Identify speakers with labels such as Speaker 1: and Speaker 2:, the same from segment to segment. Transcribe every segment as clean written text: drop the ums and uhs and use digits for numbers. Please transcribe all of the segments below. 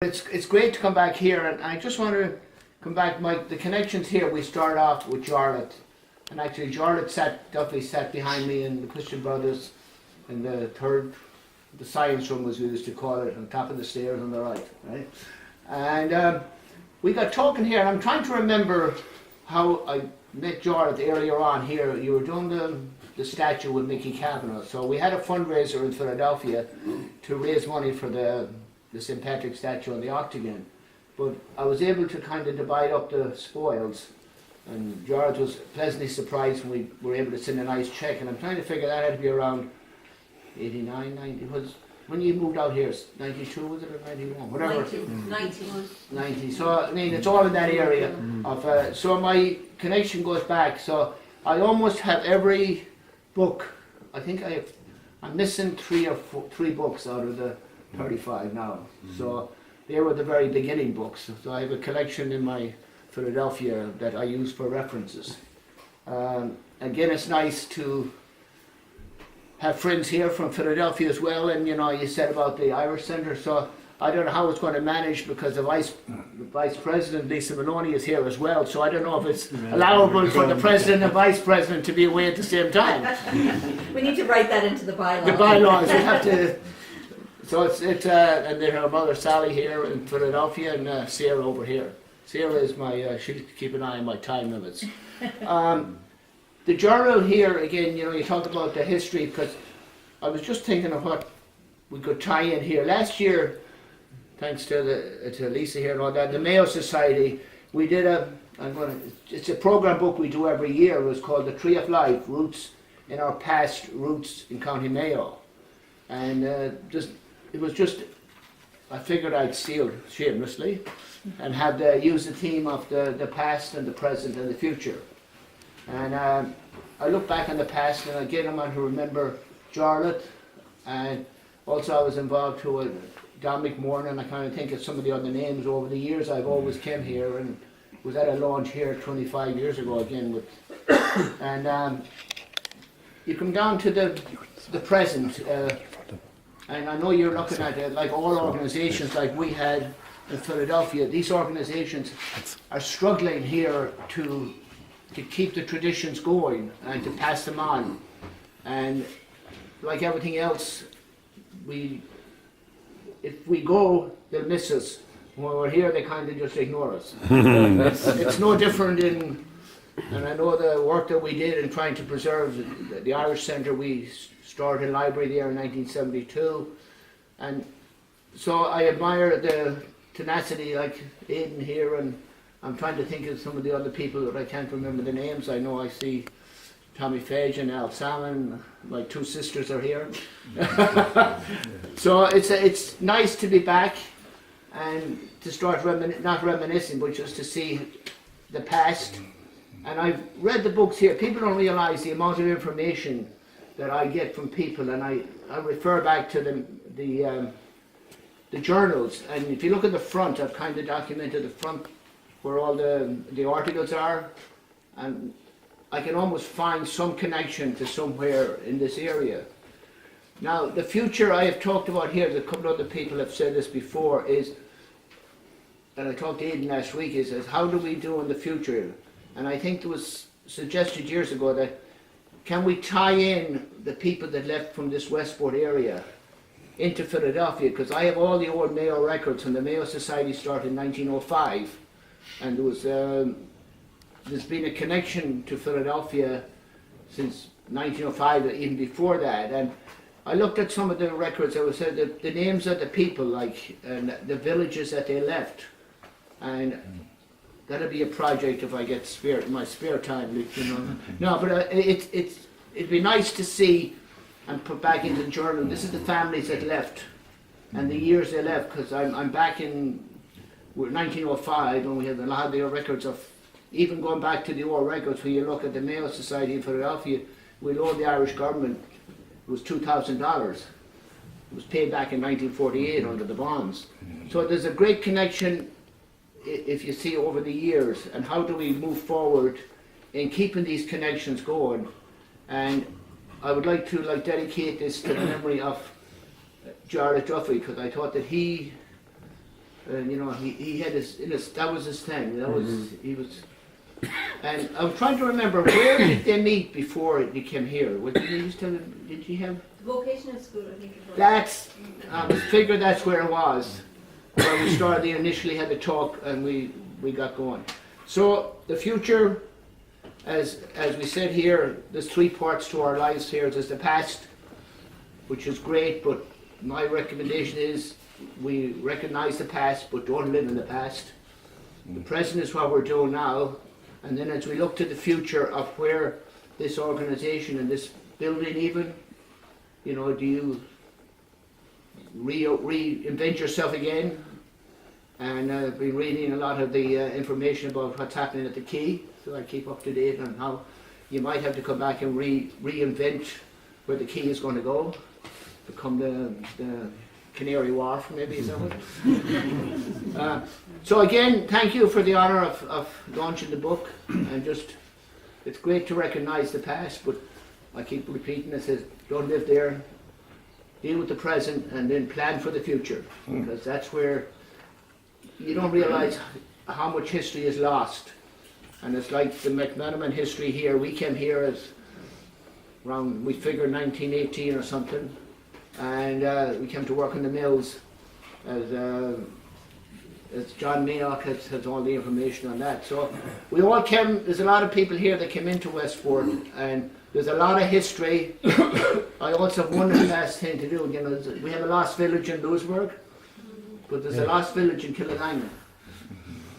Speaker 1: It's great to come back here, and I just want to come back. The connections here. We start off with Jarlath, and actually Duffy sat behind me in the Christian Brothers in the science room, as we used to call it, on top of the stairs on the right. And we got talking here, and I'm trying to remember how I met Jarlath earlier on here. You were doing the statue with Mickey Kavanagh, so we had a fundraiser in Philadelphia to raise money for the St. Patrick statue on the Octagon, but I was able to kind of divide up the spoils, and George was pleasantly surprised when we were able to send a nice check, and I'm trying to figure that had to be around 89, 90, was when you moved out here, 92 was it, or 91, whatever. 90. So I mean, it's all in that area of, so my connection goes back, so I almost have every book. I think I'm missing three books out of the 35 now. So they were the very beginning books. So I have a collection in my Philadelphia that I use for references. Again, it's nice to have friends here from Philadelphia as well, and you said about the Irish Centre, so I don't know how it's going to manage because the Vice President, Lisa Maloney, is here as well, so I don't know if it's allowable for the President and Vice President to be away at the same time.
Speaker 2: We need to write that into the bylaws.
Speaker 1: The bylaws, we have to. So it's and then her mother Sally here in Philadelphia, and Sarah over here. Sarah is my, she'll keep an eye on my time limits. The journal here, again, you talk about the history, because I was just thinking of what we could tie in here. Last year, thanks to Lisa here and all that, the Mayo Society, we did it's a program book we do every year. It was called The Tree of Life, Roots in Our Past, Roots in County Mayo. And I figured I'd steal shamelessly and use the theme of the past and the present and the future. And I look back on the past, and again I want to remember Jarlath, and also I was involved with Don McMorrin, and I kind of think of some of the other names over the years. I've always came here and was at a launch here 25 years ago again and you come down to the present. And I know you're looking at it, like all organisations like we had in Philadelphia, these organisations are struggling here to keep the traditions going and to pass them on. And like everything else, if we go, they'll miss us. When we're here, they kind of just ignore us. It's no different and I know the work that we did in trying to preserve the Irish Centre. We started a library there in 1972, and so I admire the tenacity, like Aidan here, and I'm trying to think of some of the other people that I can't remember the names. I know I see Tommy Fage and Al Salmon, my two sisters are here. So it's nice to be back and to start not reminiscing, but just to see the past. And I've read the books here. People don't realise the amount of information that I get from people, and I refer back to the journals. And if you look at the front, I've kind of documented the front where all the articles are, and I can almost find some connection to somewhere in this area. Now, the future I have talked about here, a couple of other people have said this before, and I talked to Aidan last week, is how do we do in the future? And I think it was suggested years ago that can we tie in the people that left from this Westport area into Philadelphia? Because I have all the old Mayo records, and the Mayo Society started in 1905, and there's been a connection to Philadelphia since 1905, even before that. And I looked at some of the records. I was said that the names of the people, like, and the villages that they left, and that'll be a project if I get my spare time, No, but it'd be nice to see and put back into the journal. This is the families that left and the years they left, because I'm back in 1905, and we have a lot of the records of, even going back to the old records, when you look at the Mayo Society in Philadelphia, we owed the Irish government, it was $2,000. It was paid back in 1948 under the bonds. So there's a great connection, if you see, over the years, and how do we move forward in keeping these connections going. And I would like to dedicate this to the memory of Jarlath Duffy, because I thought that he And you know, he had that was his thing. That was he was. And I was trying to remember, where did they meet before they came here? What did you used to? Did you have?
Speaker 2: Vocational school, I think it was.
Speaker 1: That's. I figured that's where it was, where we started. They initially had the talk, and we got going. So the future, as we said here, there's three parts to our lives here. There's the past, which is great, but my recommendation is we recognize the past, but don't live in the past. The present is what we're doing now, and then as we look to the future of where this organisation and this building even, you know, do you reinvent yourself again? And I've been reading a lot of the information about what's happening at the Quay, so I keep up to date on how you might have to come back and reinvent where the Quay is going to go, become the Canary Wharf, maybe, is that what? So again, thank you for the honour of launching the book, and just, it's great to recognise the past, but I keep repeating, it says, don't live there, deal with the present, and then plan for the future, because that's where you don't realise how much history is lost. And it's like the Menamin history here. We came here as around, we figured 1918 or something, and we came to work in the mills as John Mayock has all the information on that. So we all came, there's a lot of people here that came into Westport, and there's a lot of history. I also have one last thing to do, you know, we have a lost village in Lewisburg, but there's a lost village in Killinane.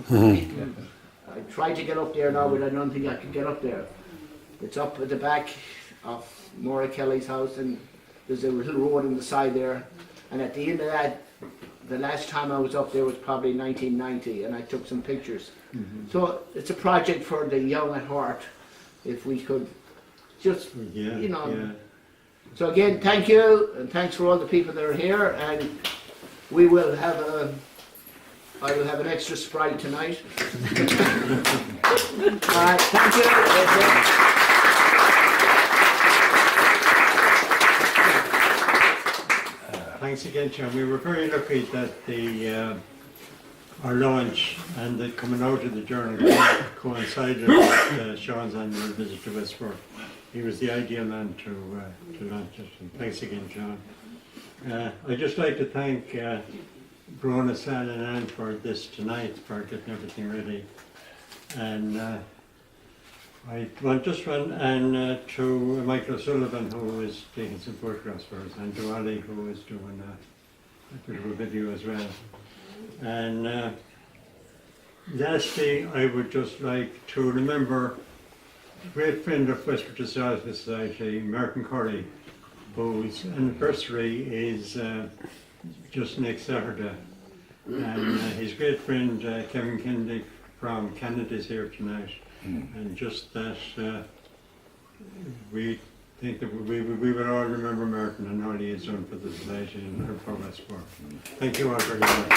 Speaker 1: I tried to get up there now, but I don't think I can get up there. It's up at the back of Maura Kelly's house, and there's a little road on the side there. And at the end of that, the last time I was up there was probably 1990, and I took some pictures. So it's a project for the young at heart, if we could just, you know.
Speaker 3: Yeah.
Speaker 1: So again, thank you, and thanks for all the people that are here, and we will have I will have an extra Sprite tonight. All right, thank you.
Speaker 3: Thanks again, John. We were very lucky that our launch and the coming out of the journal coincided with Sean's annual visit to Westport. He was the ideal man to launch it. And thanks again, John. I'd just like to thank Brona, Sal and Anne for this tonight, for getting everything ready. And I want just run and to Michael O'Sullivan, who is taking some photographs for us, and to Ali, who is doing a bit of a video as well. And lastly, I would just like to remember a great friend of Westport Historical Society, Martin Curry, whose anniversary is just next Saturday. And his great friend Kevin Kennedy from Canada is here tonight. And just that we think that we will all remember Martin and all he has done for the society and for Westport. Thank you all very much.